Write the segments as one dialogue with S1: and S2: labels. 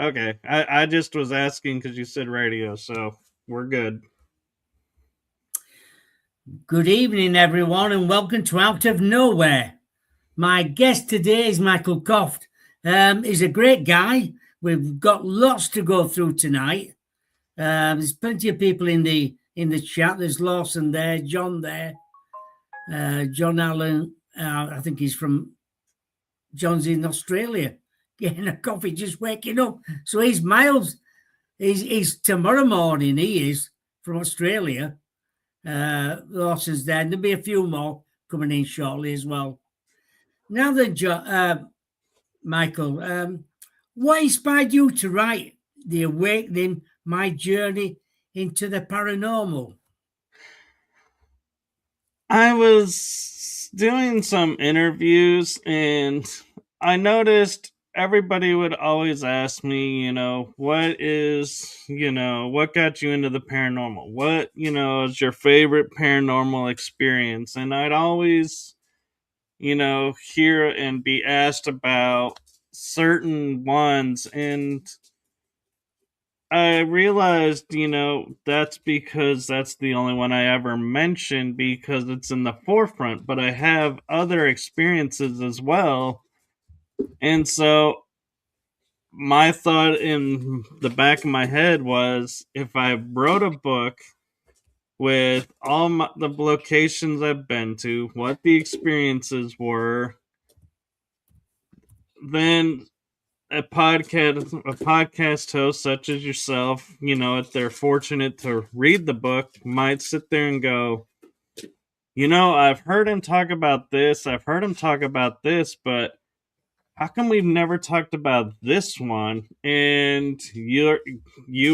S1: Okay. I just was asking because you said radio, so we're good.
S2: Good evening, everyone, and welcome to Out of Nowhere. My guest today is Michael Kopf. He's a great guy. We've got lots to go through tonight. There's plenty of people in the chat. There's Lawson there, John there, John Allen. I think John's in Australia, getting a coffee, just waking up. So he's miles. He's tomorrow morning. He is from Australia. Lawson's there, and there'll be a few more coming in shortly as well. Now then, Michael, what inspired you to write The Awakening, My Journey into the Paranormal?
S1: I was doing some interviews and I noticed everybody would always ask me, what got you into the paranormal? What, is your favorite paranormal experience? And I'd always, hear and be asked about certain ones. And I realized, that's because that's the only one I ever mentioned because it's in the forefront, but I have other experiences as well. And so my thought in the back of my head was if I wrote a book with the locations I've been to, what the experiences were, then a podcast host such as yourself, if they're fortunate to read the book, might sit there and go, I've heard him talk about this, I've heard him talk about this, but how come we've never talked about this one? And you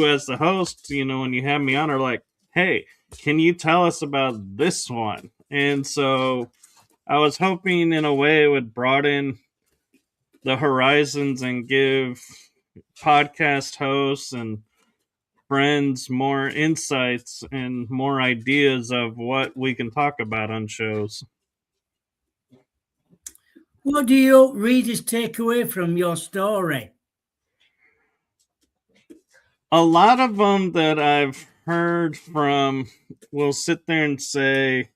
S1: as the host, when you have me on, are like, hey, can you tell us about this one? And so I was hoping in a way it would broaden the horizons and give podcast hosts and friends more insights and more ideas of what we can talk about on shows.
S2: What do your readers take away from your story?
S1: A lot of them that I've heard from will sit there and say,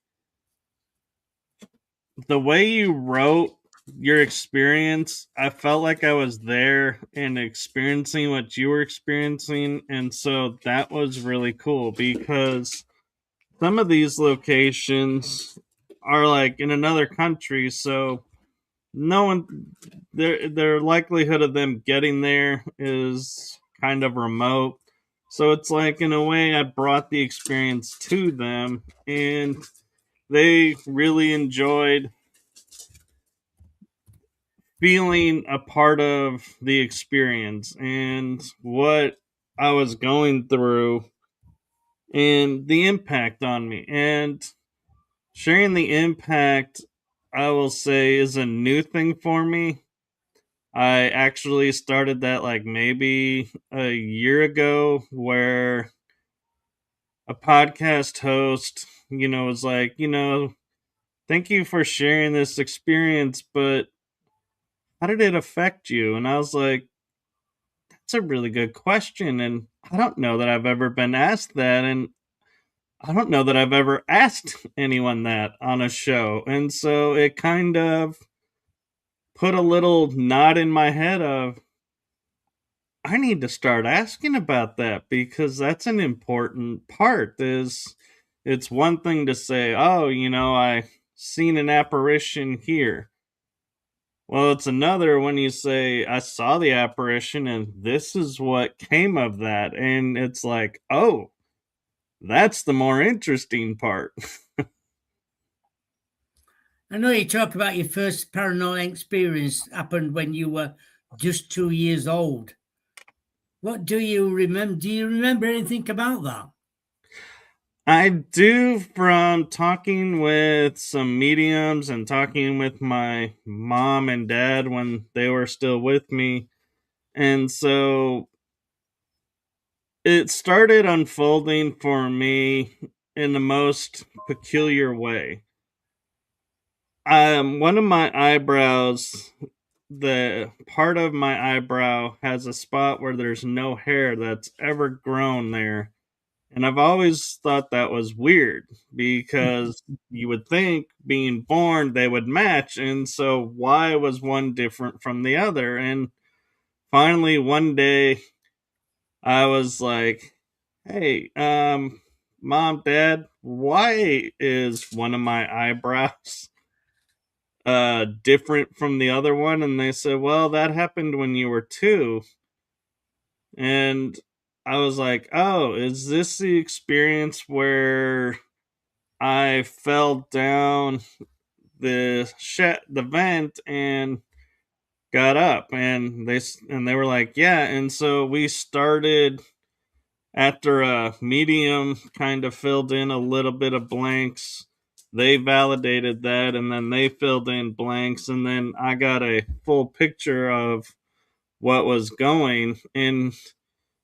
S1: the way you wrote your experience, I felt like I was there and experiencing what you were experiencing. And so that was really cool because some of these locations are like in another country. So no one, their likelihood of them getting there is kind of remote. So it's like, in a way, I brought the experience to them and they really enjoyed feeling a part of the experience and what I was going through and the impact on me. And sharing the impact, I will say, is a new thing for me. I actually started that like maybe a year ago where a podcast host, was like, thank you for sharing this experience, but how did it affect you? And I was like, that's a really good question. And I don't know that I've ever been asked that. And I don't know that I've ever asked anyone that on a show. And so it kind of put a little nod in my head of, I need to start asking about that because that's an important part. It's one thing to say, oh, I seen an apparition here. Well, it's another when you say, I saw the apparition and this is what came of that. And it's like, oh, that's the more interesting part.
S2: I know you talk about your first paranormal experience happened when you were just 2 years old. What do you remember? Do you remember anything about that?
S1: I do, from talking with some mediums and talking with my mom and dad when they were still with me. And so it started unfolding for me in the most peculiar way. One of my eyebrows, the part of my eyebrow has a spot where there's no hair that's ever grown there. And I've always thought that was weird because you would think being born they would match. And so why was one different from the other? And finally, one day, I was like, hey, mom, dad, why is one of my eyebrows different from the other one? And they said, well, that happened when you were two. And I was like, oh, is this the experience where I fell down the vent and got up? And they were like, yeah. And so we started, after a medium kind of filled in a little bit of blanks, they validated that, and then they filled in blanks, and then I got a full picture of what was going. And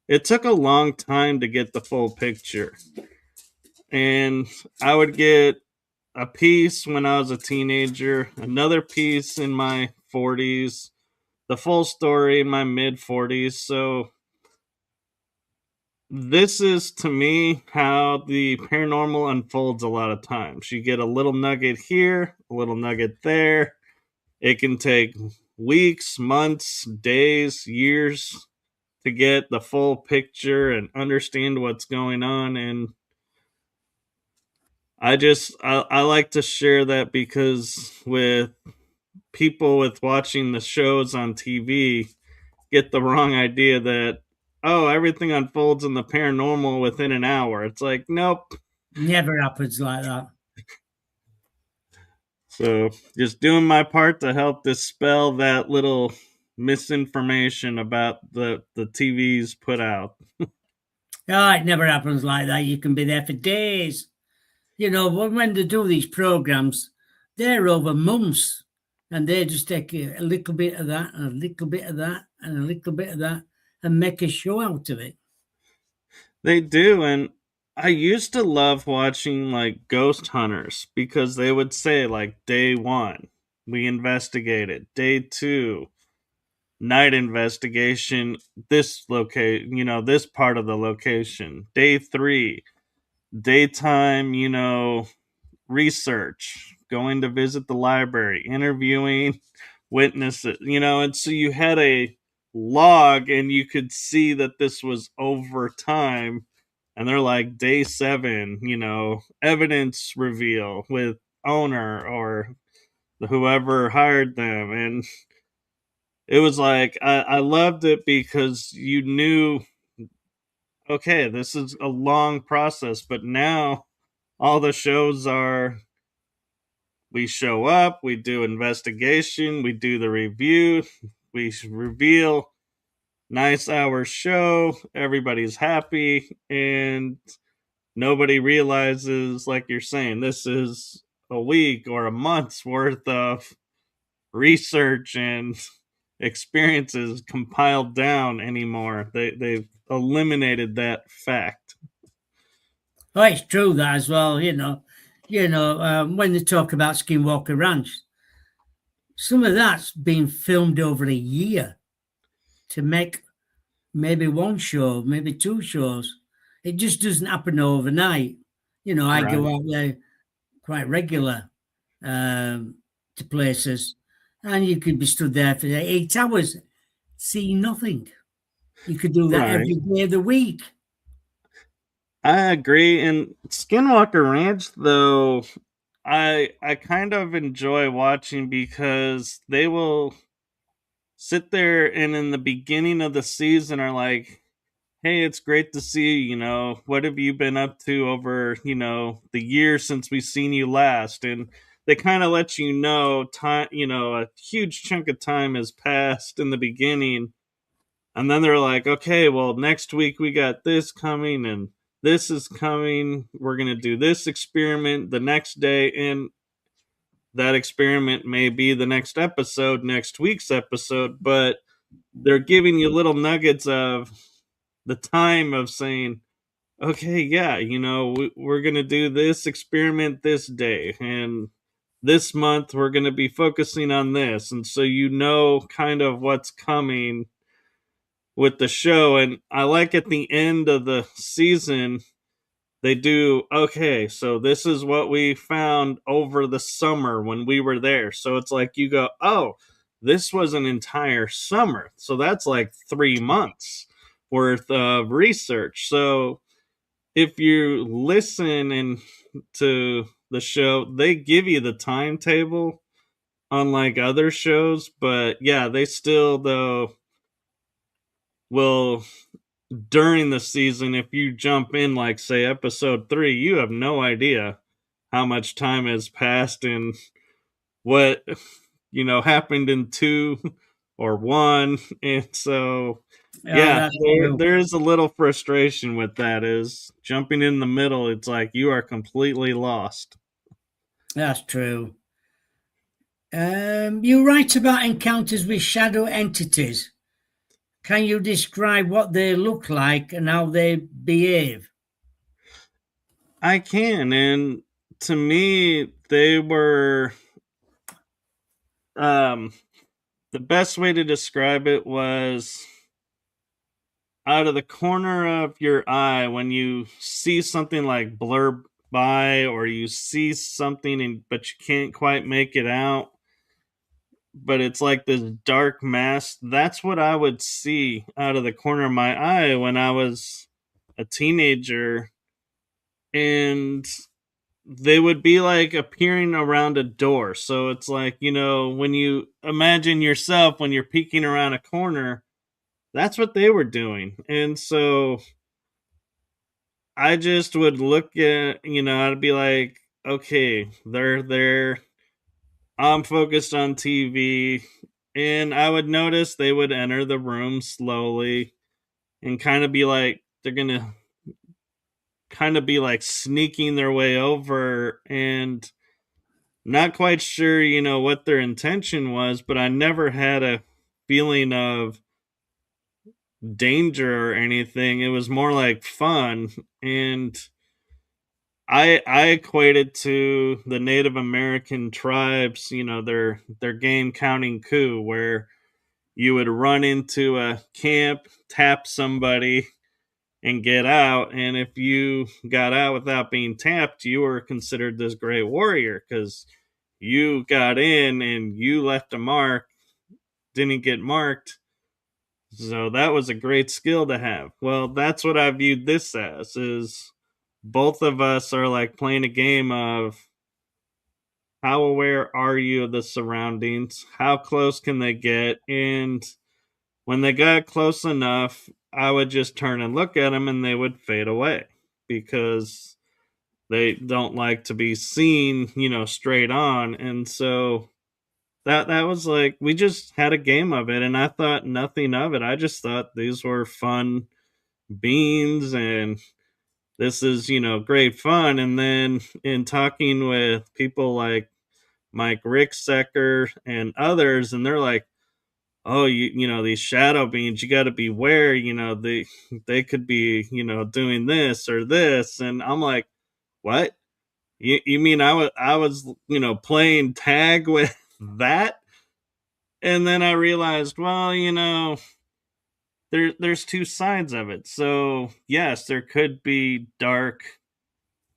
S1: it took a long time to get the full picture. And I would get a piece when I was a teenager, another piece in my 40s, the full story in my mid 40s. So this is, to me, how the paranormal unfolds a lot of times. You get a little nugget here, a little nugget there. It can take weeks, months, days, years to get the full picture and understand what's going on. And I like to share that because with people with watching the shows on TV get the wrong idea that, oh, everything unfolds in the paranormal within an hour. It's like, nope.
S2: Never happens like that.
S1: So just doing my part to help dispel that little misinformation about the TVs put out.
S2: Oh, it never happens like that. You can be there for days. You know, when they do these programs, they're over months and they just take a little bit of that and a little bit of that and a little bit of that and make a show out of it.
S1: They do. And I used to love watching like ghost hunters because they would say, like, day one, we investigated, day two, night investigation, this location, this part of the location, day three, daytime, research, going to visit the library, interviewing witnesses, and so you had a log and you could see that this was over time. And they're like, day seven, evidence reveal with owner or whoever hired them. And it was like, I loved it because you knew, okay, this is a long process, but now all the shows are, we show up, we do investigation, we do the review, we reveal, nice hour show, everybody's happy, and nobody realizes, like you're saying, this is a week or a month's worth of research and experiences compiled down anymore. They've eliminated that fact.
S2: Oh, it's true that as well. When they talk about Skinwalker Ranch, some of that's been filmed over a year to make maybe one show, maybe two shows. It just doesn't happen overnight. I
S1: Right.
S2: go out there quite regular to places, and you could be stood there for 8 hours, see nothing. You could do that
S1: Right.
S2: every day of the week.
S1: I agree. And Skinwalker Ranch, though, I kind of enjoy watching because they will sit there and in the beginning of the season are like, hey, it's great to see you. What have you been up to over, the year since we've seen you last? And they kind of let you know time, a huge chunk of time has passed in the beginning. And then they're like, okay, well, next week we got this coming and this is coming. We're going to do this experiment the next day. And that experiment may be the next episode, next week's episode, but they're giving you little nuggets of the time of saying, okay, yeah, we're going to do this experiment this day. And this month we're going to be focusing on this. And so you know kind of what's coming with the show. And I like at the end of the season, they do, okay, so this is what we found over the summer when we were there. So it's like you go, oh, this was an entire summer. So that's like 3 months worth of research. So if you listen and to the show, they give you the timetable unlike other shows, but yeah, they still though will during the season, if you jump in like say episode 3, you have no idea how much time has passed and what happened in 2 or 1. And so
S2: Yeah,
S1: yeah,
S2: that's
S1: there
S2: true.
S1: there's a little frustration with that is jumping in the middle, it's like you are completely lost.
S2: That's true. You write about encounters with shadow entities. Can you describe what they look like and how they behave?
S1: I can, and to me they were um the best way to describe it was out of the corner of your eye when you see something like blur by or you see something and but you can't quite make it out, but it's like this dark mass. That's what I would see out of the corner of my eye when I was a teenager, and they would be like appearing around a door. So it's like, when you imagine yourself when you're peeking around a corner, that's what they were doing. And so I just would look at, I'd be like, okay, they're there. I'm focused on TV. And I would notice they would enter the room slowly and kind of be like, they're going to kind of be like sneaking their way over. And not quite sure, what their intention was, but I never had a feeling of danger or anything. It was more like fun. And I equate it to the Native American tribes, their game counting coup, where you would run into a camp, tap somebody, and get out. And if you got out without being tapped, you were considered this great warrior because you got in and you left a mark, didn't get marked. So that was a great skill to have. Well, that's what I viewed this as is both of us are like playing a game of how aware are you of the surroundings? How close can they get? And when they got close enough, I would just turn and look at them and they would fade away because they don't like to be seen, straight on. And so that was like we just had a game of it and I thought nothing of it. I just thought these were fun beans and this is, great fun. And then in talking with people like Mike Ricksecker and others, and they're like, "Oh, these shadow beings, you got to beware. They could be, doing this or this." And I'm like, "What? You mean I was playing tag with that?" And then I realized, well, there's two sides of it. So yes, there could be dark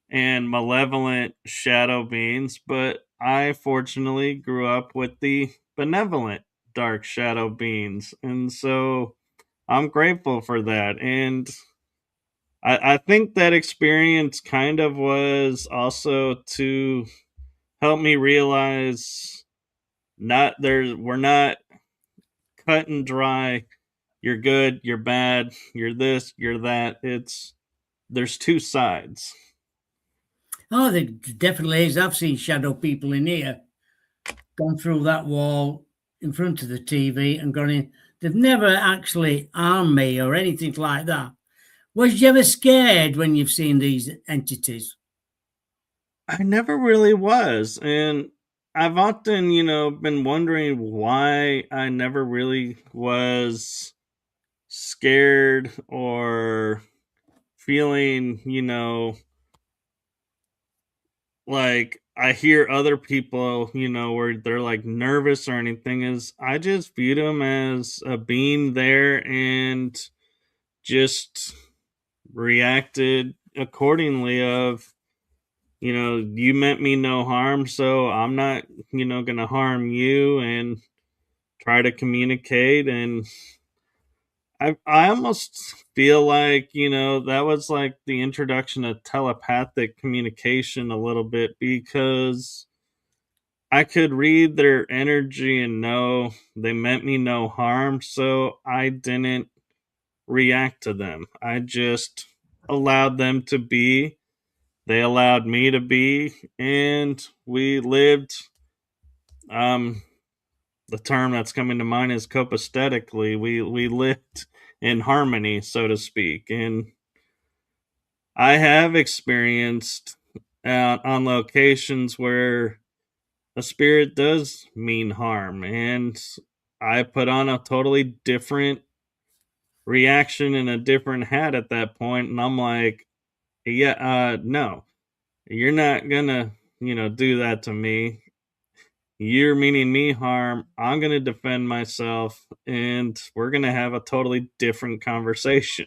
S1: and malevolent shadow beings, but I fortunately grew up with the benevolent dark shadow beings. And so I'm grateful for that. And I think that experience kind of was also to help me realize we're not cut and dry. You're good, you're bad, you're this, you're that. There's two sides.
S2: Oh, there definitely is. I've seen shadow people in here, gone through that wall in front of the TV and gone in. They've never actually harmed me or anything like that. Was you ever scared when you've seen these entities?
S1: I never really was. And I've often, been wondering why I never really was scared or feeling, like I hear other people, where they're like nervous or anything, is I just viewed them as a being there and just reacted accordingly of, you meant me no harm, so I'm not, going to harm you, and try to communicate. And I almost feel like, that was like the introduction of telepathic communication a little bit, because I could read their energy and know they meant me no harm, so I didn't react to them. I just allowed them to be. They allowed me to be, and we lived. Um, the term that's coming to mind is copaesthetically. We lived in harmony, so to speak. And I have experienced on locations where a spirit does mean harm, and I put on a totally different reaction and a different hat at that point, and I'm like, yeah, no, you're not gonna, do that to me. You're meaning me harm. I'm gonna defend myself, and we're gonna have a totally different conversation.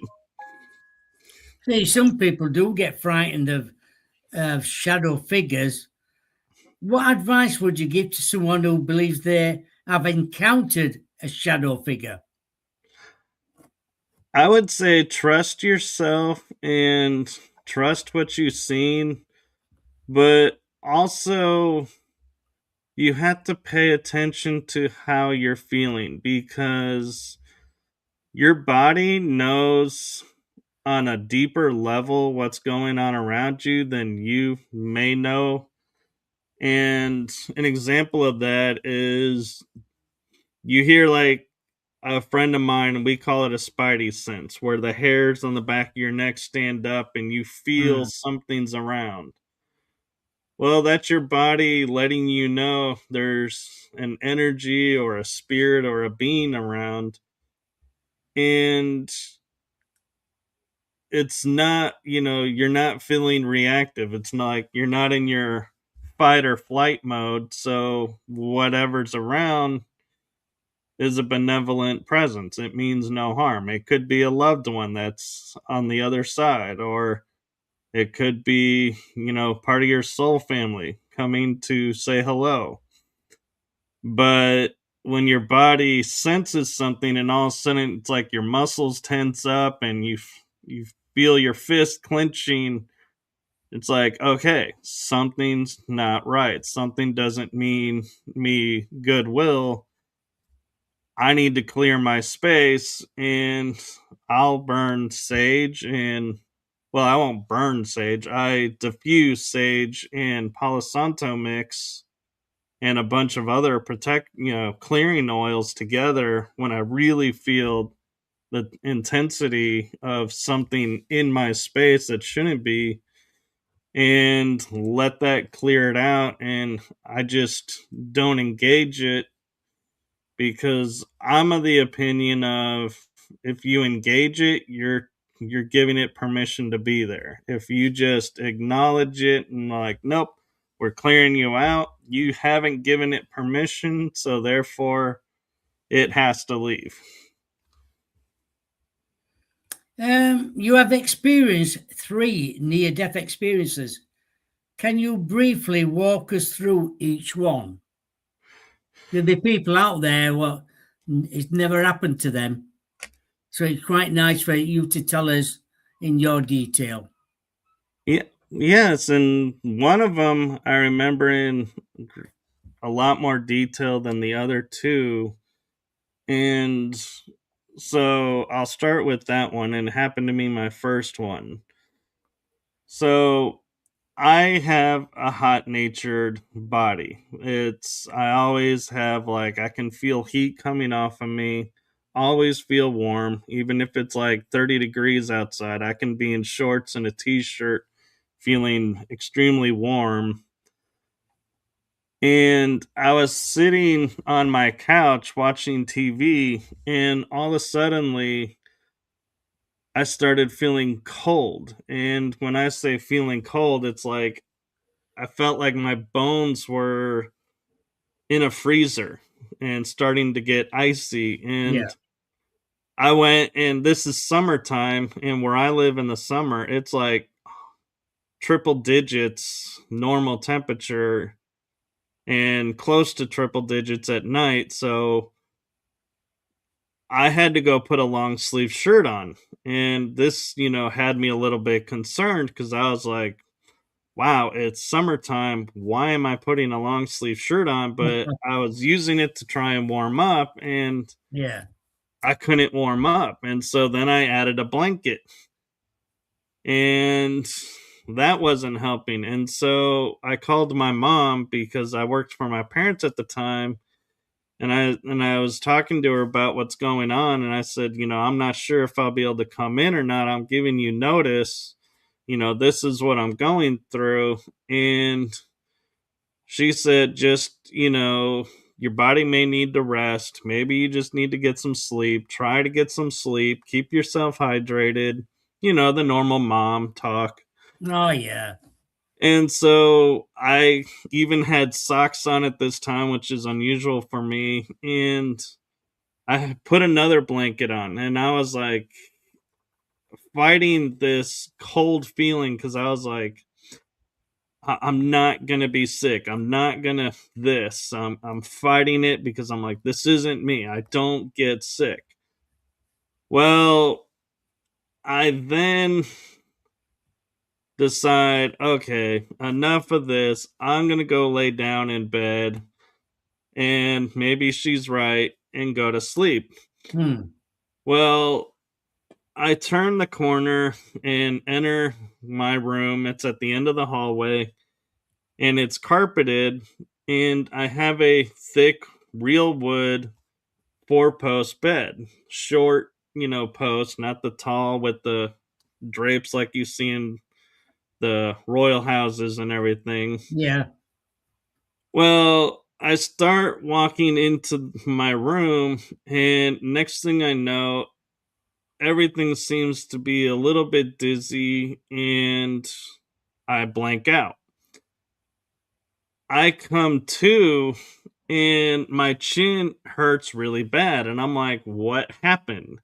S2: See, some people do get frightened of shadow figures. What advice would you give to someone who believes they have encountered a shadow figure?
S1: I would say trust yourself and trust what you've seen, but also you have to pay attention to how you're feeling, because your body knows on a deeper level what's going on around you than you may know. And an example of that is, you hear like a friend of mine, and we call it a spidey sense, where the hairs on the back of your neck stand up and you feel
S2: Mm.
S1: something's around. Well, that's your body letting you know there's an energy or a spirit or a being around. And it's not, you're not feeling reactive. It's not like you're not in your fight or flight mode. So whatever's around is a benevolent presence. It means no harm. It could be a loved one that's on the other side, or it could be, part of your soul family coming to say hello. But when your body senses something, and all of a sudden it's like your muscles tense up and you feel your fist clenching, it's like, okay, something's not right. Something doesn't mean me goodwill. I need to clear my space, and I'll burn sage and, well, I won't burn sage. I diffuse sage and Palo Santo mix and a bunch of other clearing oils together when I really feel the intensity of something in my space that shouldn't be, and let that clear it out. And I just don't engage it, because I'm of the opinion of, if you engage it, you're giving it permission to be there. If you just acknowledge it and like, nope, we're clearing you out, you haven't given it permission, so therefore it has to leave.
S2: You have experienced 3 near-death experiences. Can you briefly walk us through each one? There'll be people out there what it's never happened to them, so it's quite nice for you to tell us in your detail.
S1: Yeah, yes, and one of them I remember in a lot more detail than the other two. And so I'll start with that one, and it happened to me my first one. So I have a hot natured body. I always have, like, I can feel heat coming off of me, always feel warm, even if it's like 30 degrees outside. I can be in shorts and a t shirt feeling extremely warm. And I was sitting on my couch watching TV, and all of a suddenly I started feeling cold. And when I say feeling cold, it's like I felt like my bones were in a freezer and starting to get icy.
S2: Yeah.
S1: And I went, and this is summertime, and where I live in the summer, it's like triple digits normal temperature and close to triple digits at night. So I had to go put a long sleeve shirt on. And this, had me a little bit concerned because I was like, wow, it's summertime. Why am I putting a long sleeve shirt on? But I was using it to try and warm up, and
S2: Yeah.
S1: I couldn't warm up. And so then I added a blanket, and that wasn't helping. And so I called my mom because I worked for my parents at the time. And I was talking to her about what's going on, and I said, I'm not sure if I'll be able to come in or not. I'm giving you notice. This is what I'm going through. And she said, just, your body may need to rest. Maybe you just need to get some sleep. Try to get some sleep. Keep yourself hydrated. The normal mom talk.
S2: Oh, yeah.
S1: And so I even had socks on at this time, which is unusual for me. And I put another blanket on, and I was like fighting this cold feeling because I was like, I'm not gonna be sick. I'm not gonna this. I'm fighting it because I'm like, this isn't me. I don't get sick. Well, I then decide, okay, enough of this. I'm gonna go lay down in bed, and maybe she's right, and go to sleep.
S2: Hmm.
S1: Well, I turn the corner and enter my room. It's at the end of the hallway, and it's carpeted, and I have a thick real wood four-post bed. Short, post, not the tall with the drapes like you see in the royal houses and everything.
S2: Yeah.
S1: Well, I start walking into my room, and next thing I know, everything seems to be a little bit dizzy, and I blank out. I come to, and my chin hurts really bad, and I'm like, what happened?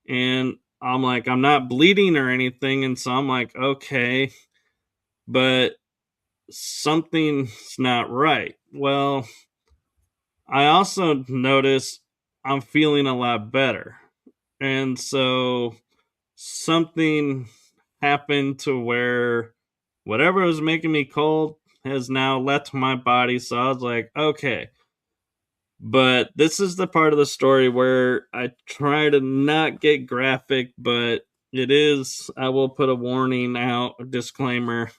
S1: And I'm like, I'm not bleeding or anything. And so I'm like, okay, but something's not right. Well, I also notice I'm feeling a lot better. And so something happened to where whatever was making me cold has now left my body. So I was like, okay. But this is the part of the story where I try to not get graphic, but it is, I will put a warning out, a disclaimer.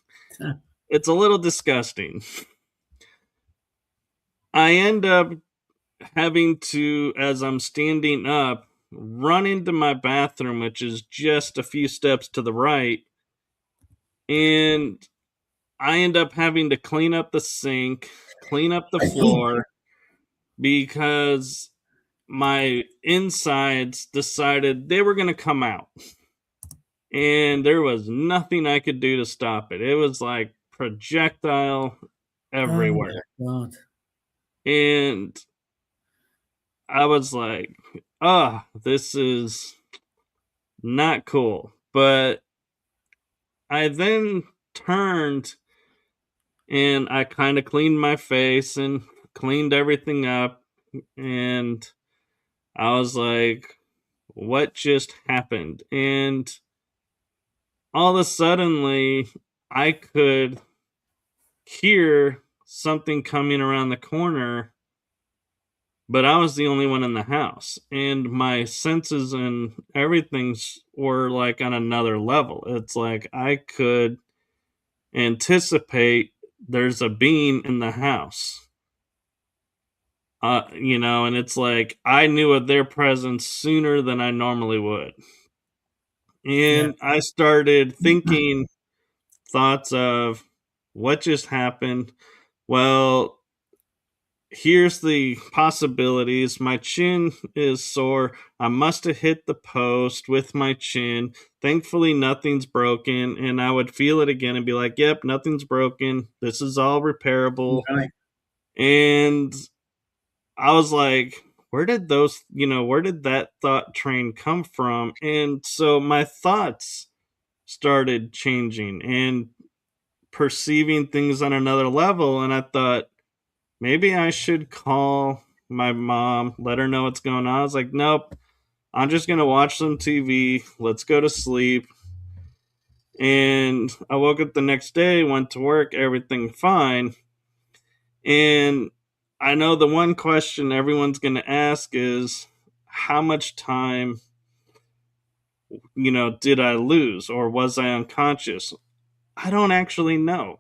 S1: It's a little disgusting. I end up having to, as I'm standing up, run into my bathroom, which is just a few steps to the right. And I end up having to clean up the sink, clean up the floor because my insides decided they were going to come out. And there was nothing I could do to stop it. It was like projectile
S2: Oh,
S1: everywhere.
S2: my God.
S1: And I was like, oh, this is not cool. But I then turned and I kind of cleaned my face and cleaned everything up. And I was like, what just happened? And all of a suddenly, I could hear something coming around the corner, but I was the only one in the house. And my senses and everything were like on another level. It's like I could anticipate there's a being in the house. And it's like I knew of their presence sooner than I normally would.
S2: Yeah.
S1: And I started thinking thoughts of what just happened. Well, here's the possibilities. My chin is sore. I must have hit the post with my chin. Thankfully, nothing's broken. And I would feel it again and be like, yep, nothing's broken. This is all repairable.
S2: Right.
S1: And I was like, where did that thought train come from? And so my thoughts started changing and perceiving things on another level. And I thought, maybe I should call my mom, let her know what's going on. I was like, nope, I'm just going to watch some TV. Let's go to sleep. And I woke up the next day, went to work, everything fine. And I know the one question everyone's going to ask is, how much time, did I lose or was I unconscious? I don't actually know.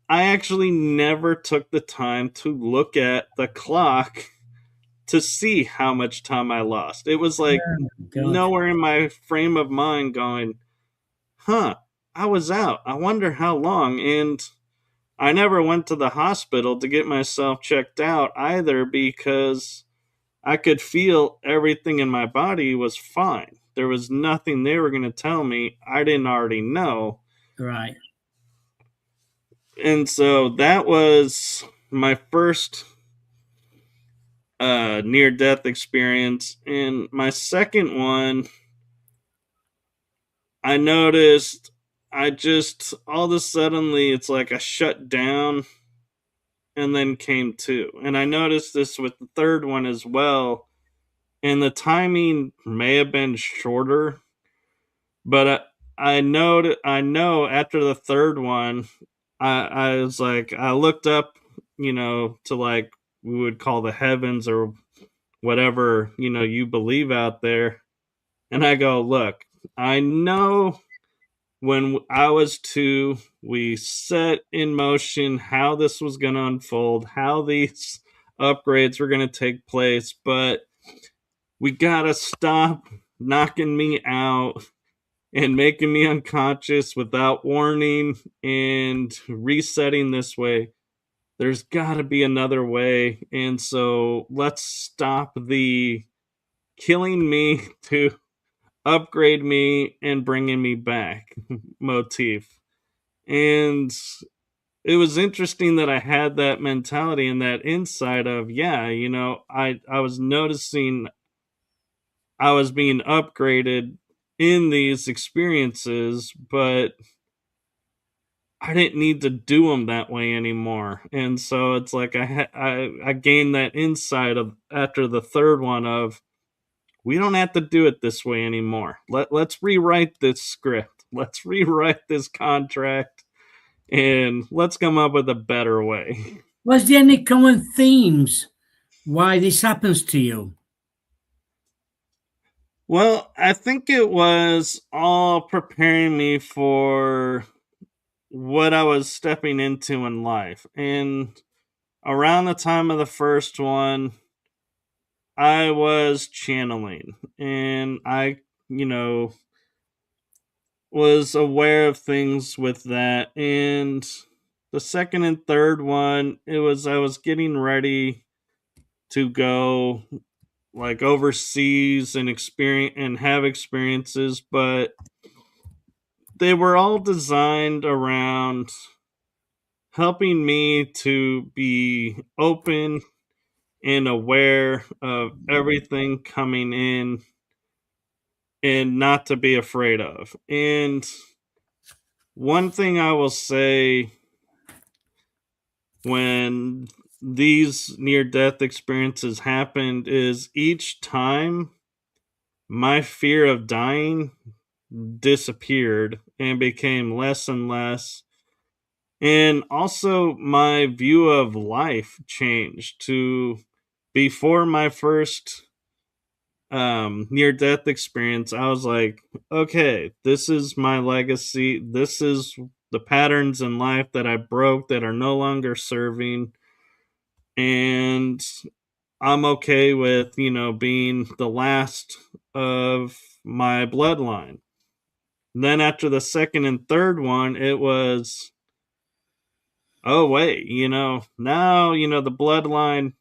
S1: I actually never took the time to look at the clock to see how much time I lost. It was like
S2: Oh, God.
S1: nowhere in my frame of mind going, huh, I was out. I wonder how long. And I never went to the hospital to get myself checked out either because I could feel everything in my body was fine. There was nothing they were going to tell me I didn't already know.
S2: Right.
S1: And so that was my first near death experience. And my second one, I noticed I just all of a suddenly it's like I shut down and then came to. And I noticed this with the third one as well. And the timing may have been shorter, but I know after the third one, I was like I looked up, to like we would call the heavens or whatever, you believe out there. And I go, look, I know when I was two, we set in motion how this was going to unfold, how these upgrades were going to take place, but we got to stop knocking me out and making me unconscious without warning and resetting this way. There's got to be another way. And so let's stop the killing me to upgrade me and bringing me back motif. And it was interesting that I had that mentality and that insight of, yeah, I was noticing I was being upgraded in these experiences, but I didn't need to do them that way anymore. And so it's like I gained that insight of after the third one of we don't have to do it this way anymore. Let's rewrite this script. Let's rewrite this contract and let's come up with a better way.
S2: Was there any common themes why this happens to you?
S1: Well, I think it was all preparing me for what I was stepping into in life. And around the time of the first one, I was channeling and you know, was aware of things with that. And the second and third one, I was getting ready to go like overseas and experience and have experiences, but they were all designed around helping me to be open and aware of everything coming in and not to be afraid of. And one thing I will say when these near death experiences happened is each time my fear of dying disappeared and became less and less. And also, my view of life changed to before my first near death experience. I was like, okay, this is my legacy. This is the patterns in life that I broke that are no longer serving. And I'm okay with, being the last of my bloodline. Then after the second and third one, it was oh, wait, now, the bloodline,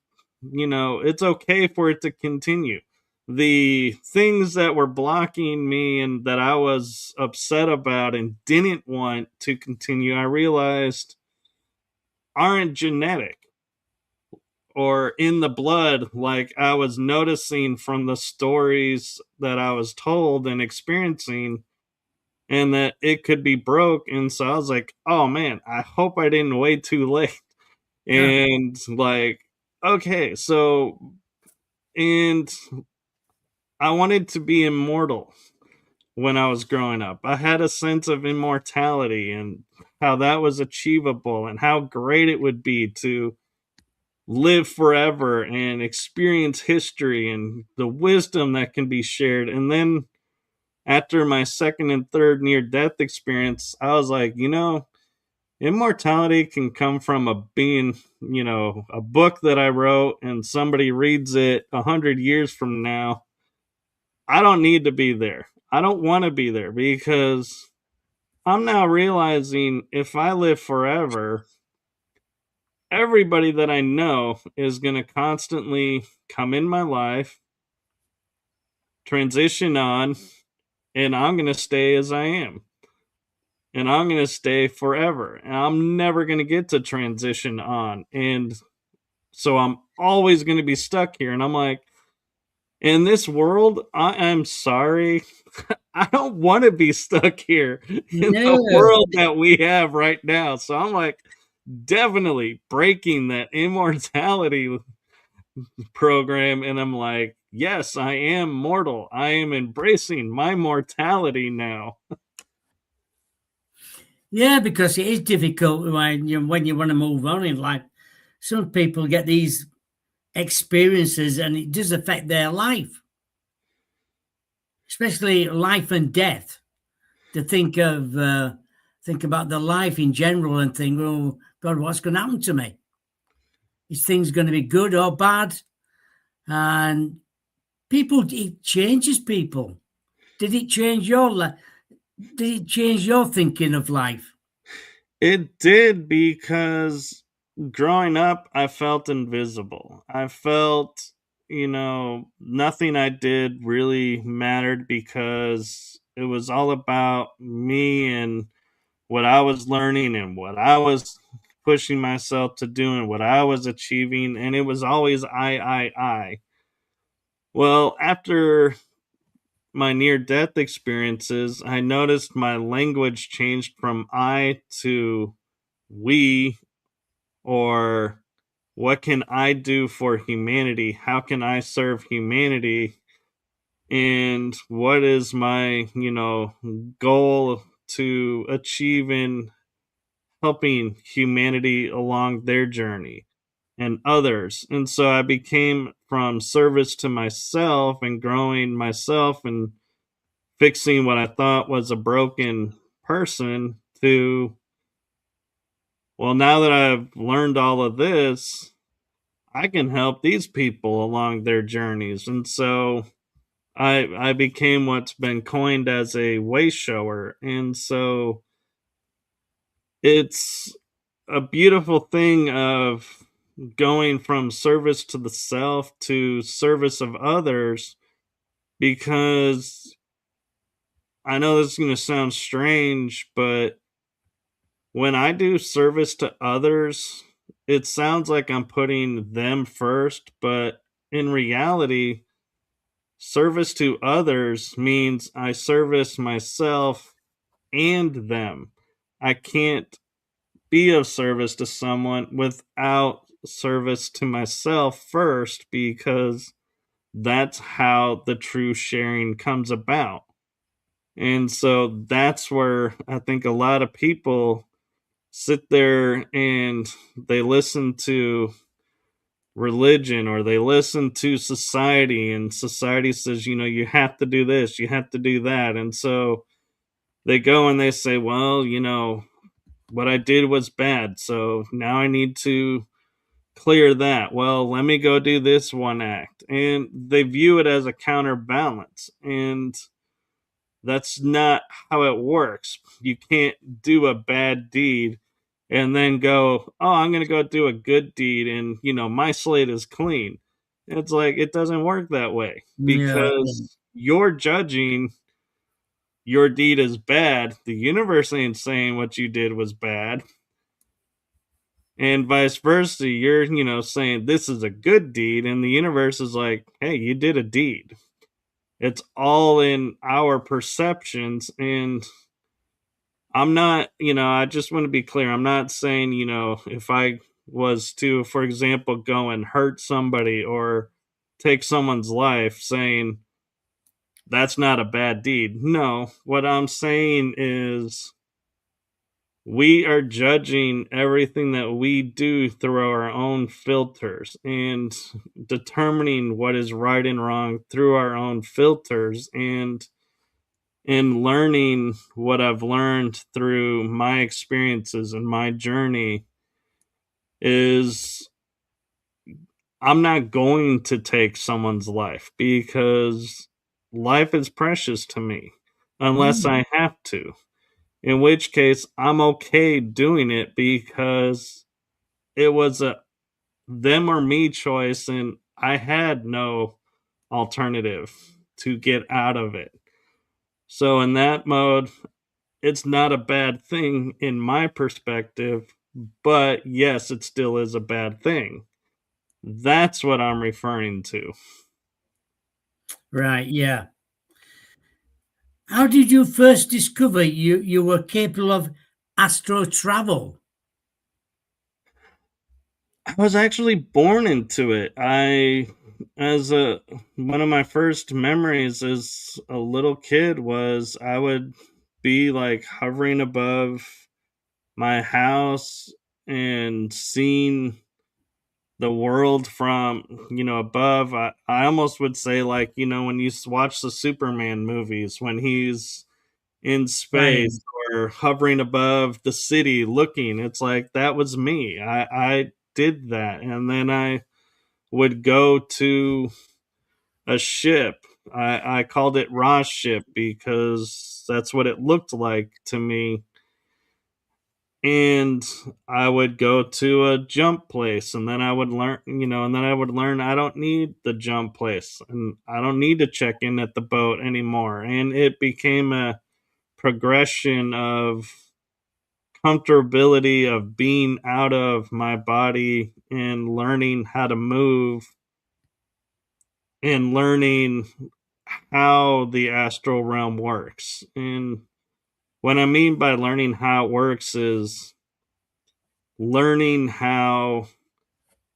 S1: it's okay for it to continue. The things that were blocking me and that I was upset about and didn't want to continue, I realized aren't genetic or in the blood, like I was noticing from the stories that I was told and experiencing, and that it could be broke. And so I was like, oh man, I hope I didn't wait too late.
S2: Yeah.
S1: And like, okay, so, and I wanted to be immortal when I was growing up. I had a sense of immortality and how that was achievable and how great it would be to live forever and experience history and the wisdom that can be shared. And then after my second and third near death experience, I was like, immortality can come from a being, a book that I wrote and somebody reads it 100 years from now. I don't need to be there. I don't want to be there because I'm now realizing if I live forever, everybody that I know is going to constantly come in my life, transition on, and I'm going to stay as I am. And I'm going to stay forever. And I'm never going to get to transition on. And so I'm always going to be stuck here. And I'm like, in this world, I am sorry. I don't want to be stuck here in the
S2: No.
S1: world that we have right now. So I'm like, definitely breaking that immortality program. And I'm like, yes, I am mortal. I am embracing my mortality now.
S2: Yeah, because it is difficult when you want to move on in life. Some people get these experiences and it does affect their life, especially life and death. To think about the life in general and think, oh God, what's going to happen to me? Is things going to be good or bad? And it changes people. Did it change your life? Did it change your thinking of life?
S1: It did because growing up, I felt invisible. I felt, nothing I did really mattered because it was all about me and what I was learning and what I was pushing myself to do and what I was achieving. And it was always I. Well, after my near death experiences, I noticed my language changed from I to we, or what can I do for humanity? How can I serve humanity? And what is my, goal to achieve in helping humanity along their journey and others? And so I became from service to myself and growing myself and fixing what I thought was a broken person to, well, now that I've learned all of this, I can help these people along their journeys. And so I became what's been coined as a way shower. And so it's a beautiful thing of going from service to the self to service of others, because I know this is going to sound strange, but when I do service to others, it sounds like I'm putting them first, but in reality, service to others means I service myself and them. I can't be of service to someone without service to myself first, because that's how the true sharing comes about. And so that's where I think a lot of people sit there and they listen to religion or they listen to society, and society says, you have to do this, you have to do that. And so they go and they say, well, what I did was bad, so now I need to clear that. Well, let me go do this one act. And they view it as a counterbalance. And that's not how it works. You can't do a bad deed and then go, oh, I'm going to go do a good deed and, my slate is clean. It's like it doesn't work that way
S2: Yeah, yeah.
S1: because you're judging your deed as bad. The universe ain't saying what you did was bad. And vice versa, you're, saying this is a good deed, and the universe is like, hey, you did a deed. It's all in our perceptions. And I'm not, I just want to be clear. I'm not saying, if I was to, for example, go and hurt somebody or take someone's life, saying that's not a bad deed. No, what I'm saying is we are judging everything that we do through our own filters and determining what is right and wrong through our own filters. And in learning what I've learned through my experiences and my journey is I'm not going to take someone's life because life is precious to me unless
S2: Mm,
S1: I have to. In which case, I'm okay doing it because it was a them or me choice, and I had no alternative to get out of it. So, in that mode, it's not a bad thing in my perspective, but yes, it still is a bad thing. That's what I'm referring to.
S2: right, yeah. How did you first discover you were capable of astro travel?
S1: I was actually born into it. As a one of my first memories as a little kid was I would be like hovering above my house and seeing the world from above. I almost would say like when you watch the Superman movies when he's in
S2: Right.
S1: space or hovering above the city looking, it's like that was me. I did that, and then I would go to a ship. I called it Ra's ship because that's what it looked like to me. And I would go to a jump place, and then I would learn, and then I would learn I don't need the jump place and I don't need to check in at the boat anymore. And it became a progression of comfortability of being out of my body and learning how to move and learning how the astral realm works. And what I mean by learning how it works is learning how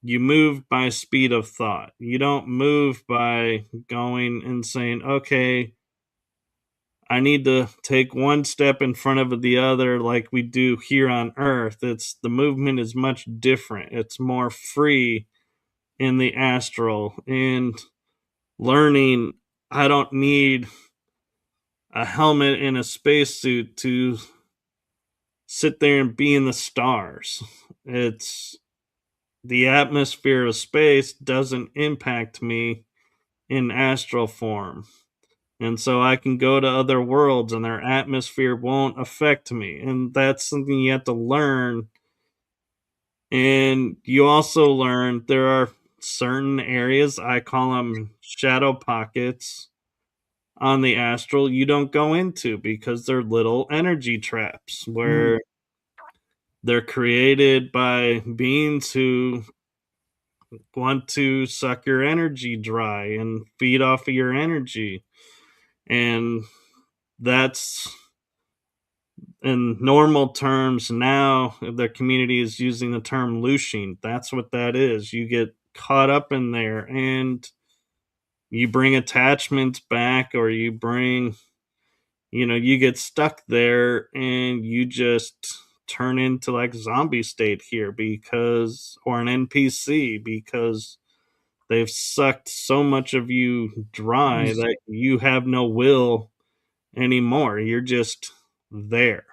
S1: you move by speed of thought. You don't move by going and saying, okay, I need to take one step in front of the other like we do here on earth. It's the movement is much different. It's more free in the astral and learning I don't need a helmet and a spacesuit to sit there and be in the stars. It's the atmosphere of space doesn't impact me in astral form. And so I can go to other worlds and their atmosphere won't affect me. And that's something you have to learn. And you also learn there are certain areas, I call them shadow pockets on the astral, you don't go into because they're little energy traps
S2: Mm,
S1: where they're created by beings who want to suck your energy dry and feed off of your energy. And that's in normal terms now, the community is using the term looshing. That's what that is. You get caught up in there and you bring attachments back, or you bring, you get stuck there and you just turn into like zombie state here because, or an NPC because they've sucked so much of you dry
S2: yes,
S1: that you have no will anymore. You're just there.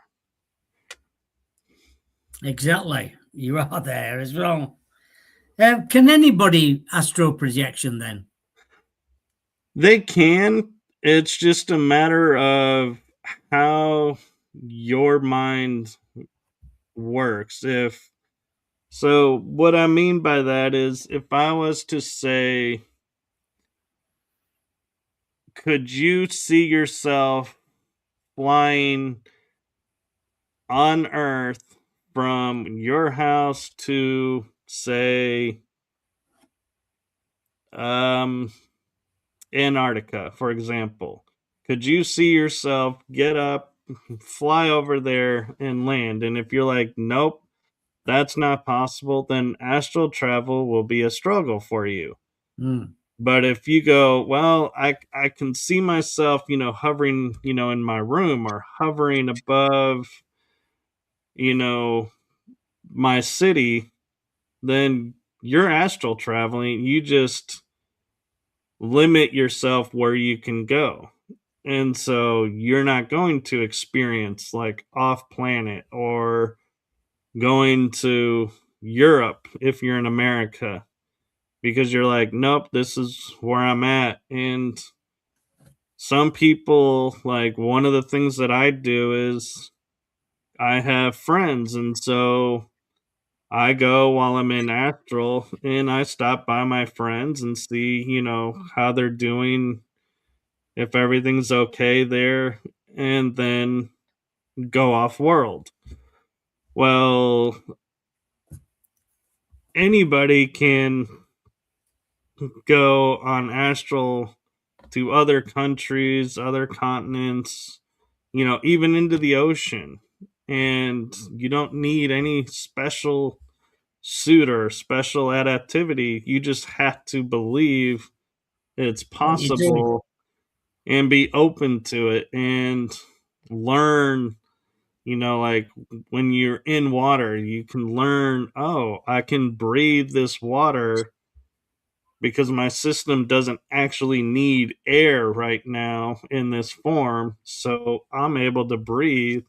S2: exactly. You are there as well. Can anybody astral projection then?
S1: They can. It's just a matter of how your mind works. If so, what I mean by that is if I was to say, could you see yourself flying on Earth from your house to, say, um, Antarctica, for example? Could you see yourself get up, fly over there, and land? And if you're like, nope, that's not possible, then astral travel will be a struggle for you.
S2: Mm.
S1: But if you go, well, I can see myself, hovering, in my room or hovering above, you know, my city, then you're astral traveling. You just limit yourself where you can go. And so you're not going to experience like off planet or going to Europe if you're in America because you're like, nope, this is where I'm at. And some people, like, one of the things that I do is I have friends. And so I go while I'm in astral and I stop by my friends and see, how they're doing, if everything's okay there, and then go off world. Well, anybody can go on astral to other countries, other continents, even into the ocean. And you don't need any special suit or special adaptivity. You just have to believe it's
S2: What you do?
S1: possible and be open to it and learn. Like when you're in water, you can learn, oh, I can breathe this water because my system doesn't actually need air right now in this form. So I'm able to breathe.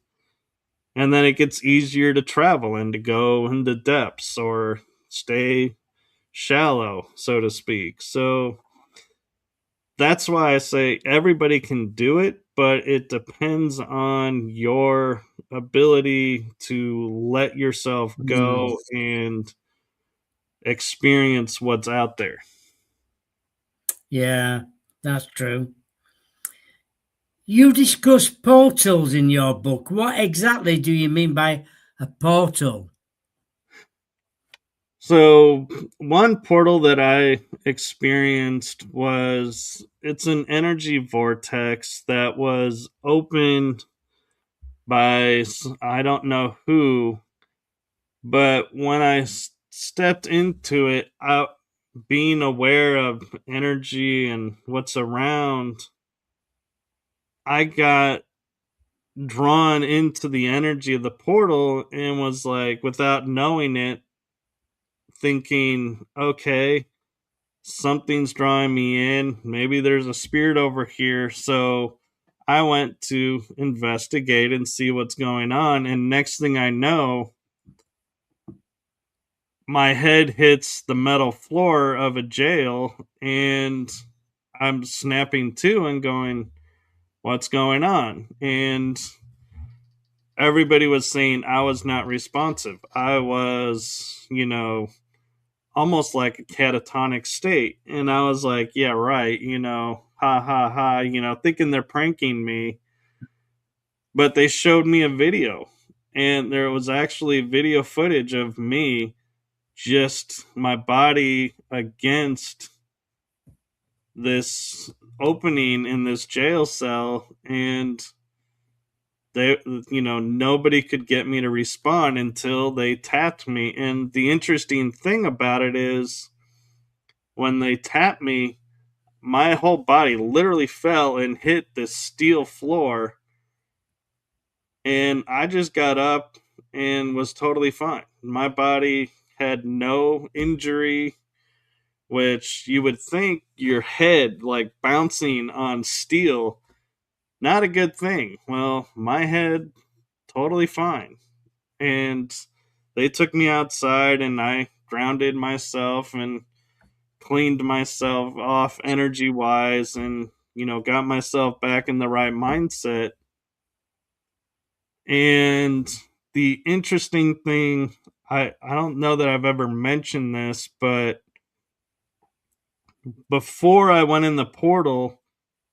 S1: And then it gets easier to travel and to go into depths or stay shallow, so to speak. So that's why I say everybody can do it, but it depends on your ability to let yourself
S2: Mm.
S1: go and experience what's out there.
S2: Yeah, that's true. You discuss portals in your book. What exactly do you mean by a portal?
S1: So, one portal that I experienced was it's an energy vortex that was opened by I don't know who, but when I stepped into it, being aware of energy and what's around, I got drawn into the energy of the portal and was like, without knowing it, thinking, okay, something's drawing me in. Maybe there's a spirit over here. So I went to investigate and see what's going on. And next thing I know, my head hits the metal floor of a jail and I'm snapping to and going, what's going on? And everybody was saying I was not responsive. I was, almost like a catatonic state. And I was like, yeah, right, ha ha ha, thinking they're pranking me. But they showed me a video, and there was actually video footage of me, just my body against this opening in this jail cell. And they, nobody could get me to respond until they tapped me. And the interesting thing about it is when they tapped me, my whole body literally fell and hit this steel floor, and I just got up and was totally fine. My body had no injury, which you would think your head like bouncing on steel, not a good thing. Well, my head totally fine. And they took me outside and I grounded myself and cleaned myself off energy wise and got myself back in the right mindset. And the interesting thing, I don't know that I've ever mentioned this, but before I went in the portal,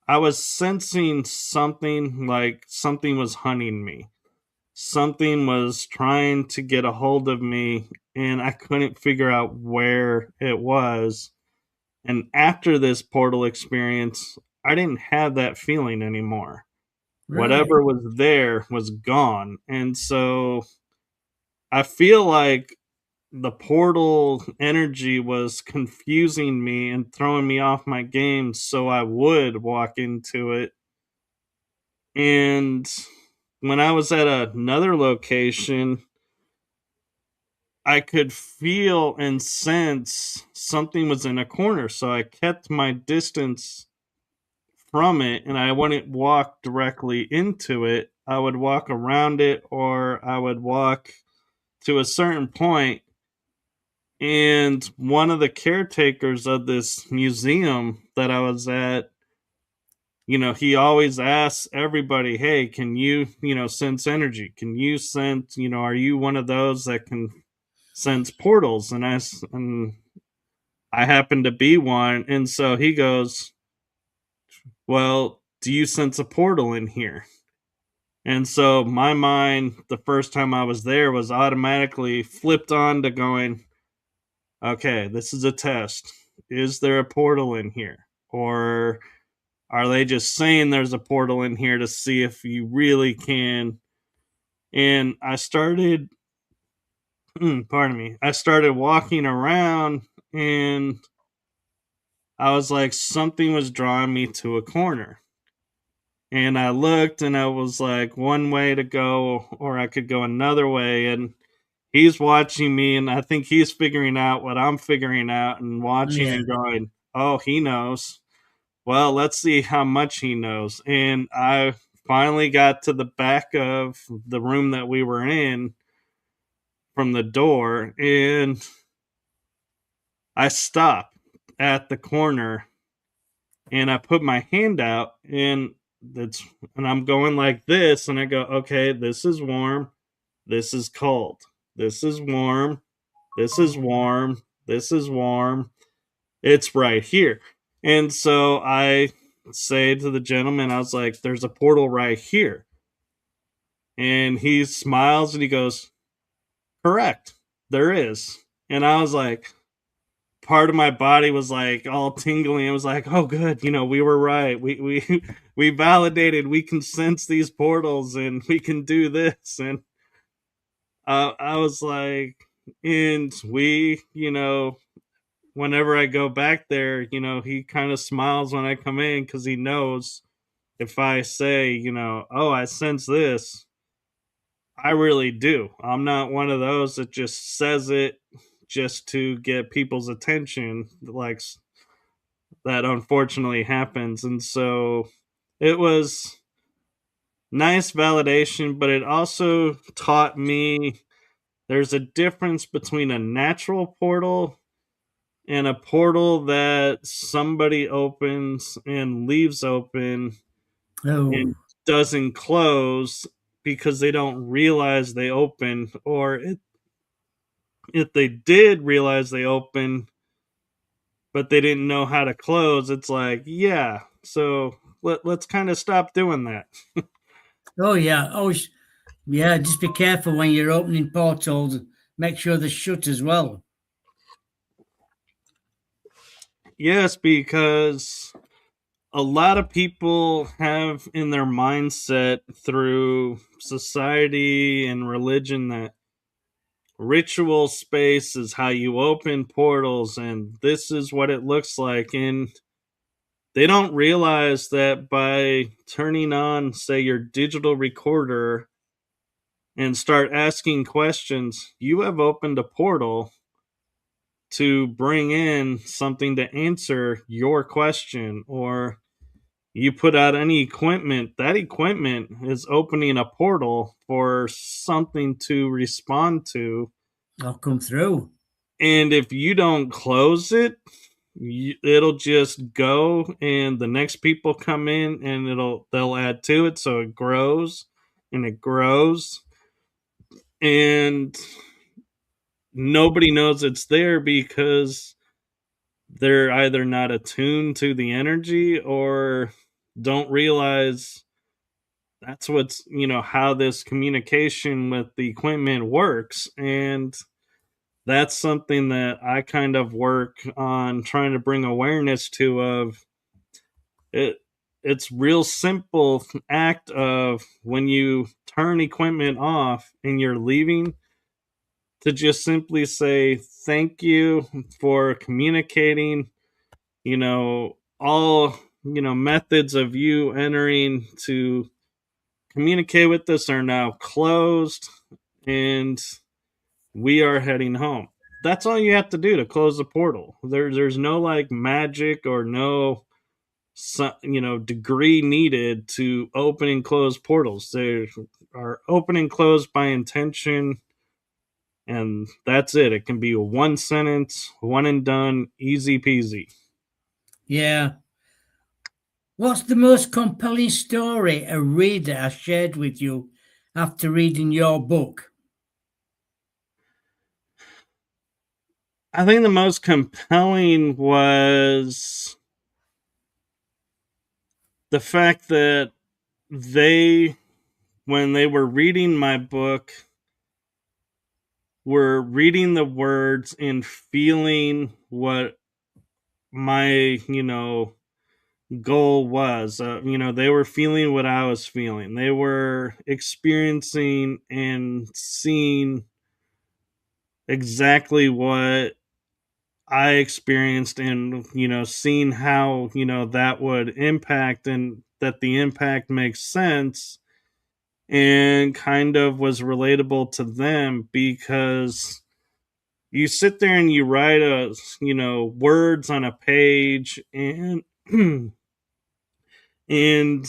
S1: I was sensing something, like something was hunting me. Something was trying to get a hold of me, and I couldn't figure out where it was. And after this portal experience, I didn't have that feeling anymore.
S2: Right.
S1: Whatever was there was gone. And so I feel like the portal energy was confusing me and throwing me off my game, so I would walk into it. And when I was at another location, I could feel and sense something was in a corner, so I kept my distance from it and I wouldn't walk directly into it. I would walk around it, or I would walk to a certain point. And one of the caretakers of this museum that I was at, he always asks everybody, "Hey, can you sense energy? Can you sense, are you one of those that can sense portals?" And I happen to be one. And so he goes, "Well, do you sense a portal in here?" And so my mind, the first time I was there, was automatically flipped on to going, okay, this is a test. Is there a portal in here? Or are they just saying there's a portal in here to see if you really can? And I started, pardon me, I started walking around, and I was like, something was drawing me to a corner. And I looked, and I was like, one way to go, or I could go another way. And he's watching me, and I think he's figuring out what I'm figuring out and watching
S2: Yeah.
S1: and going, oh, he knows. Well, let's see how much he knows. And I finally got to the back of the room that we were in from the door, and I stopped at the corner, and I put my hand out, that's and I'm going like this, and I go, okay, this is warm, this is cold, this is warm, this is warm, this is warm. It's right here. And so I say to the gentleman, I was like, there's a portal right here. And he smiles and he goes, correct, there is. And I was like, part of my body was like all tingling. It was like, oh, good, we were right. We we validated. We can sense these portals, and we can do this. And I was like, and whenever I go back there, he kind of smiles when I come in, because he knows if I say, oh, I sense this, I really do. I'm not one of those that just says it just to get people's attention, like that unfortunately happens. And so it was nice validation, but it also taught me there's a difference between a natural portal and a portal that somebody opens and leaves open
S2: Oh,
S1: and doesn't close because they don't realize they open, or if they did realize they open but they didn't know how to close, it's like, yeah, so let's kind of stop doing that.
S2: oh yeah. Oh, yeah. Just be careful when you're opening portals. Make sure they're shut as well.
S1: Yes, because a lot of people have in their mindset through society and religion that ritual space is how you open portals, and this is what it looks like. And they don't realize that by turning on, say, your digital recorder and start asking questions, you have opened a portal to bring in something to answer your question. Or you put out any equipment, that equipment is opening a portal for something to respond to.
S2: I'll come through.
S1: And if you don't close it, it'll just go, and the next people come in, and they'll add to it, so it grows and it grows. and nobody knows it's there because they're either not attuned to the energy or don't realize that's what's how this communication with the equipment works. And that's something that I kind of work on trying to bring awareness to. Of it, it's real simple act of when you turn equipment off and you're leaving, to just simply say thank you for communicating. All methods of you entering to communicate with us are now closed, and we are heading home. That's all you have to do to close the portal. There's no like magic or no degree needed to open and close portals. They are open and closed by intention, and that's it. It can be a one sentence, one and done, easy peasy.
S2: Yeah. What's the most compelling story a reader has shared with you after reading your book?
S1: I think the most compelling was the fact that they, when they were reading my book, were reading the words and feeling what my, goal was. They were feeling what I was feeling. They were experiencing and seeing exactly what I experienced, and seeing how that would impact, and that the impact makes sense and kind of was relatable to them. Because you sit there and you write words on a page, and and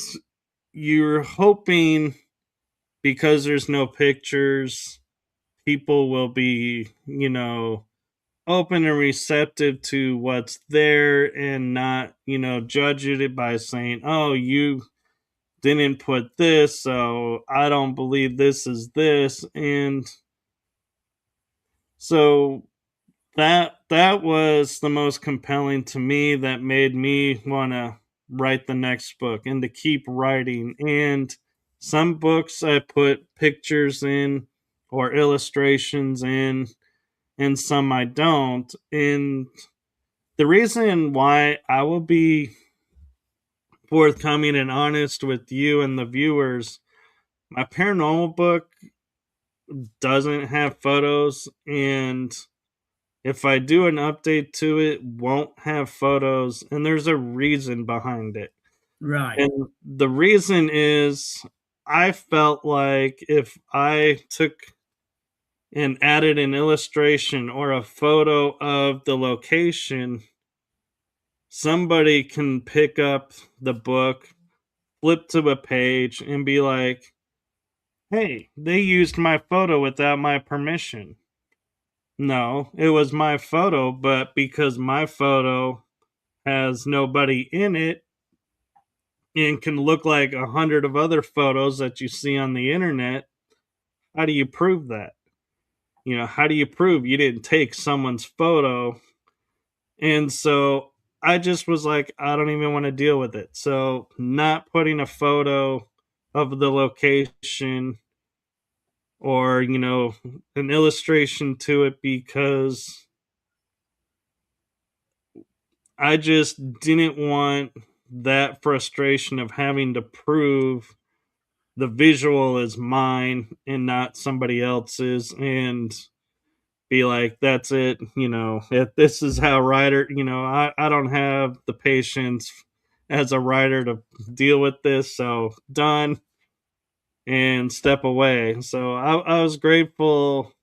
S1: you're hoping, because there's no pictures, people will be open and receptive to what's there, and not judge it by saying, oh, you didn't put this, so I don't believe this is this. And so that was the most compelling to me, that made me want to write the next book and to keep writing. And some books I put pictures in or illustrations in, and some I don't. And the reason why I will be forthcoming and honest with you and the viewers, my paranormal book doesn't have photos, and if I do an update to it, won't have photos, and there's a reason behind it.
S2: Right.
S1: And the reason is, I felt like if I took and added an illustration or a photo of the location, somebody can pick up the book, flip to a page, and be like, hey, they used my photo without my permission. No, it was my photo, but because my photo has nobody in it and can look like 100 of other photos that you see on the internet, how do you prove that? How do you prove you didn't take someone's photo? And so I just was like, I don't even want to deal with it. So, not putting a photo of the location or, an illustration to it, because I just didn't want that frustration of having to prove the visual is mine and not somebody else's, and be like, that's it. If this is how writer, I don't have the patience as a writer to deal with this. So, done, and step away. So I was grateful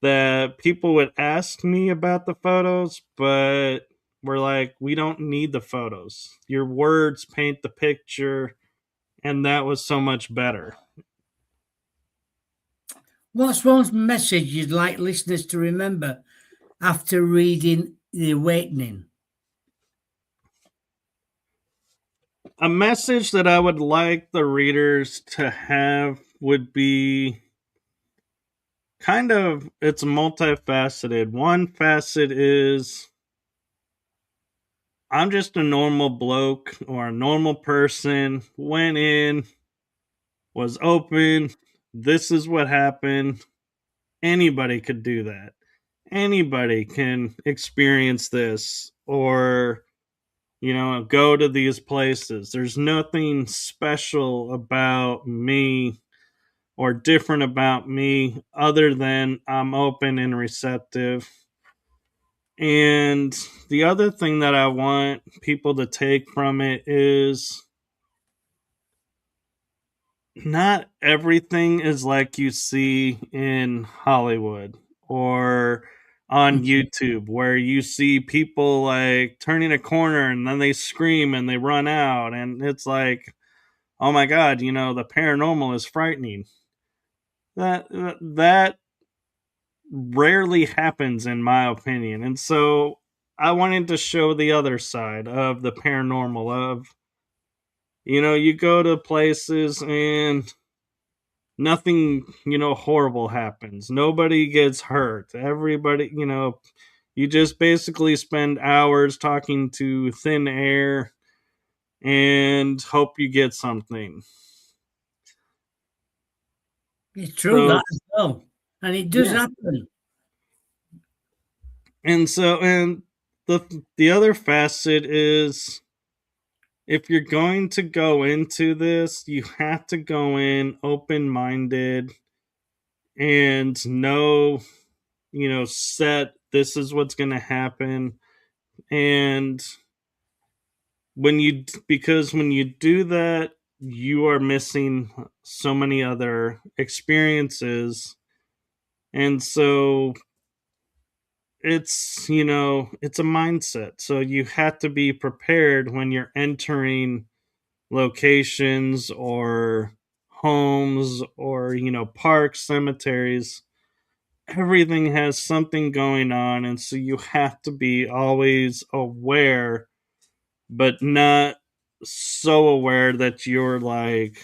S1: that people would ask me about the photos, but we're like, we don't need the photos. Your words paint the picture, and that was so much better.
S2: What's one message you'd like listeners to remember after reading The Awakening?
S1: A message that I would like the readers to have would be kind of it's multifaceted. One facet is I'm just a normal bloke or a normal person, went in, was open, this is what happened. Anybody could do that. Anybody can experience this or go to these places. There's nothing special about me or different about me other than I'm open and receptive. And the other thing that I want people to take from it is not everything is like you see in Hollywood or on YouTube, where you see people like turning a corner and then they scream and they run out. And it's like, oh my God, the paranormal is frightening. That rarely happens, in my opinion. And so I wanted to show the other side of the paranormal of, you go to places and nothing, horrible happens. Nobody gets hurt. Everybody, you just basically spend hours talking to thin air and hope you get something.
S2: It's true
S1: So,
S2: that as well, and it does
S1: yeah.
S2: happen.
S1: And the other facet is if you're going to go into this, you have to go in open minded and know, set this is what's going to happen. And because when you do that, you are missing so many other experiences. And so it's a mindset. So you have to be prepared when you're entering locations or homes or parks, cemeteries. Everything has something going on, and so you have to be always aware, but not so aware that you're like,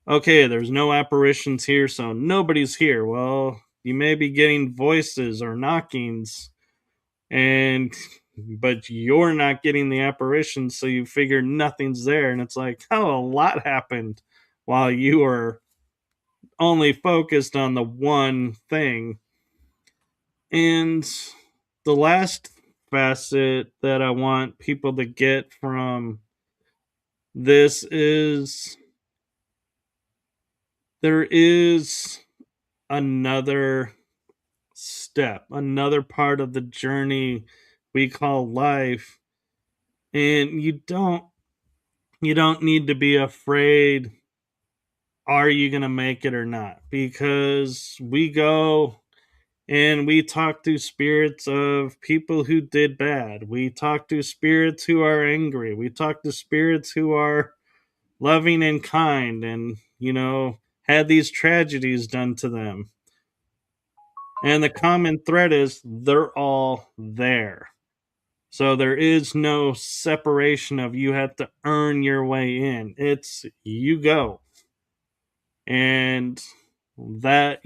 S1: okay, there's no apparitions here, so nobody's here. Well, you may be getting voices or knockings, and but you're not getting the apparitions, so you figure nothing's there, and it's like, oh, a lot happened while you were only focused on the one thing. And the last facet that I want people to get from this is there is another step, another part of the journey we call life. And you don't need to be afraid, are you going to make it or not? Because we go and we talk to spirits of people who did bad. We talk to spirits who are angry. We talk to spirits who are loving and kind and, had these tragedies done to them. And the common thread is they're all there. So there is no separation of you have to earn your way in. It's you go. And that,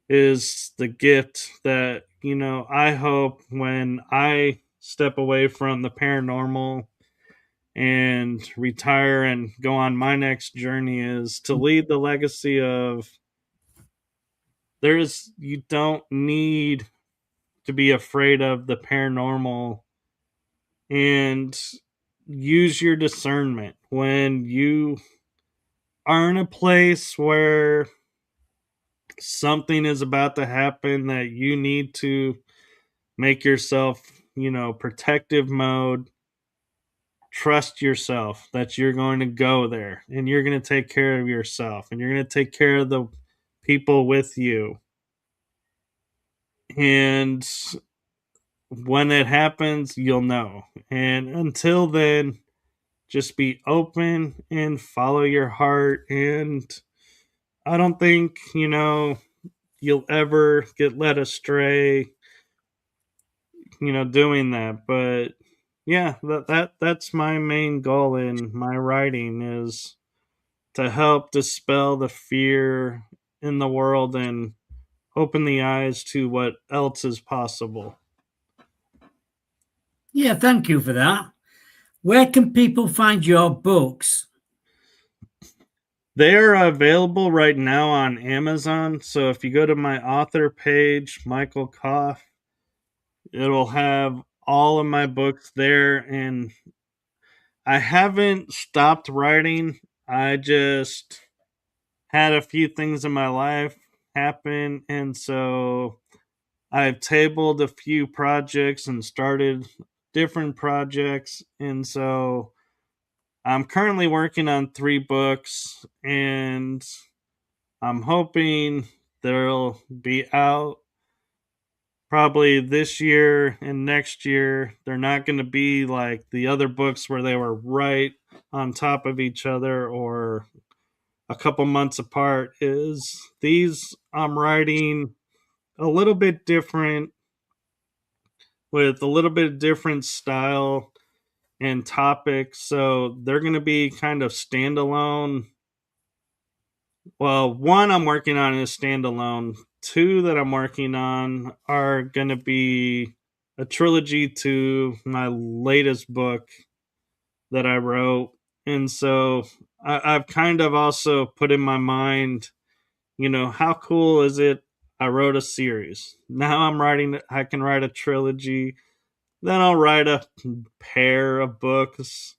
S1: is the gift that, I hope when I step away from the paranormal and retire and go on my next journey is to lead the legacy of you don't need to be afraid of the paranormal, and use your discernment when you are in a place where something is about to happen that you need to make yourself, protective mode. Trust yourself that you're going to go there and you're going to take care of yourself and you're going to take care of the people with you. And when it happens, you'll know. And until then, just be open and follow your heart. And I don't think, you'll ever get led astray, doing that. But yeah, that's my main goal in my writing is to help dispel the fear in the world and open the eyes to what else is possible.
S2: Yeah, thank you for that. Where can people find your books?
S1: They're available right now on Amazon. So if you go to my author page, Michael Kopf, it'll have all of my books there. And I haven't stopped writing. I just had a few things in my life happen. And so I've tabled a few projects and started different projects. And so I'm currently working on 3 books, and I'm hoping they'll be out probably this year and next year. They're not going to be like the other books where they were right on top of each other or a couple months apart. Is these I'm writing a little bit different, with a little bit different style and topics. So they're going to be kind of standalone. Well, one I'm working on is standalone. Two that I'm working on are going to be a trilogy to my latest book that I wrote. And so I've kind of also put in my mind, how cool is it? I wrote a series. Now I can write a trilogy. Then I'll write a pair of books,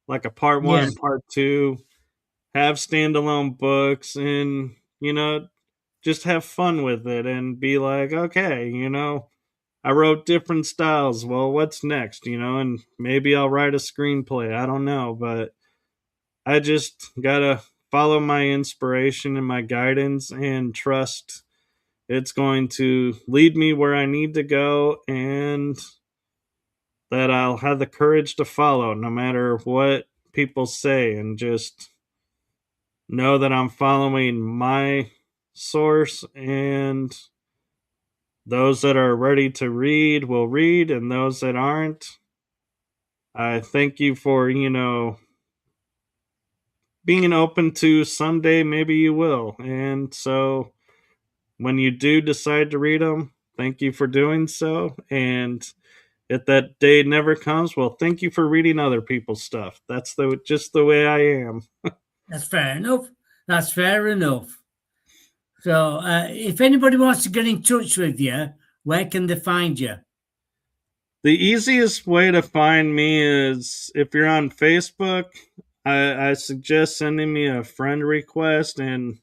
S1: like a part
S2: Yeah,
S1: one, part two, have standalone books, and, just have fun with it and be like, okay, I wrote different styles. Well, what's next? And maybe I'll write a screenplay. I don't know, but I just gotta follow my inspiration and my guidance and trust it's going to lead me where I need to go, and that I'll have the courage to follow no matter what people say, and just know that I'm following my source, and those that are ready to read will read, and those that aren't, I thank you for, being open to someday maybe you will. And so when you do decide to read them, thank you for doing so. And if that day never comes, well, thank you for reading other people's stuff. That's just the way I am.
S2: that's fair enough. That's fair enough. So, if anybody wants to get in touch with you, where can they find you?
S1: The easiest way to find me is if you're on Facebook. I suggest sending me a friend request and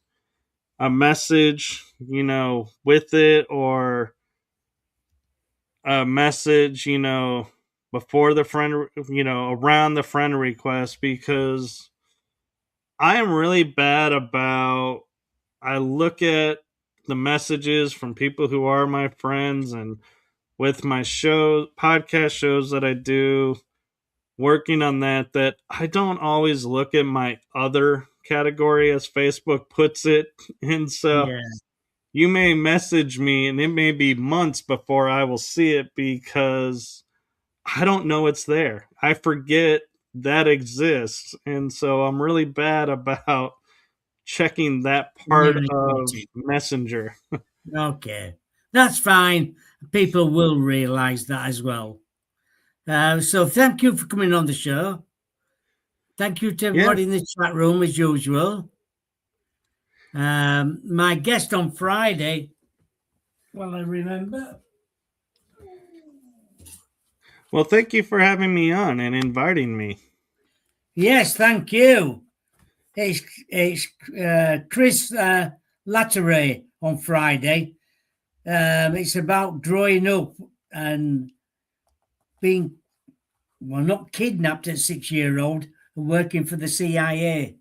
S1: a message, with it, or a message, before the friend, around the friend request, because I am really bad about, I look at the messages from people who are my friends, and with my podcast shows that I do, working on that I don't always look at my other category, as Facebook puts it. And so
S2: Yeah,
S1: you may message me and it may be months before I will see it, because I don't know it's there. I forget that exists. And so I'm really bad about checking that part
S2: never
S1: of
S2: expected.
S1: Messenger.
S2: Okay, that's fine. People will realize that as well. So, thank you for coming on the show. Thank you to
S1: Yeah.
S2: everybody in the chat room as usual. My guest on Friday, well, I remember.
S1: Well, thank you for having me on and inviting me.
S2: Yes, thank you. It's Chris Latteray on Friday. It's about growing up and being, well, not kidnapped at 6-year-old and working for the CIA.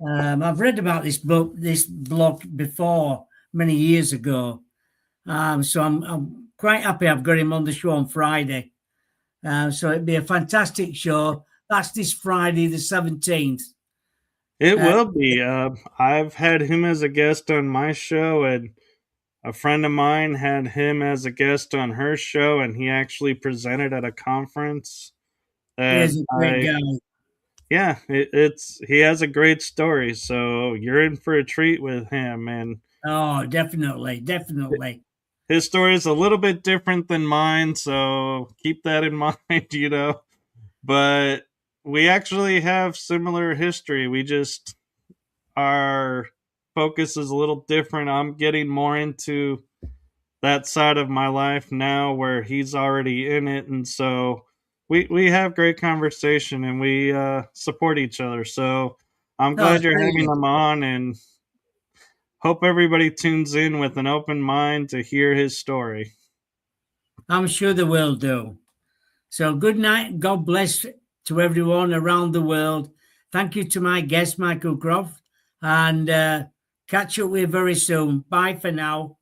S2: I've read about this blog before many years ago. So I'm quite happy I've got him on the show on Friday. So it'd be a fantastic show. That's this Friday, the 17th.
S1: It
S2: Uh,
S1: will be. I've had him as a guest on my show, and a friend of mine had him as a guest on her show, and he actually presented at a conference that
S2: he's a great
S1: I,
S2: guy.
S1: yeah, it's he has a great story, so you're in for a treat with him. And
S2: Oh, definitely, definitely.
S1: his story is a little bit different than mine, so keep that in mind. But we actually have similar history. We just our focus is a little different. I'm getting more into that side of my life now where he's already in it, and so we have great conversation and we support each other. So I'm
S2: Oh,
S1: glad you're having
S2: brilliant.
S1: him on, and hope everybody tunes in with an open mind to hear his story.
S2: I'm sure they will do. So good night. God bless to everyone around the world. Thank you to my guest, Michael Croft, and catch up with you very soon. Bye for now.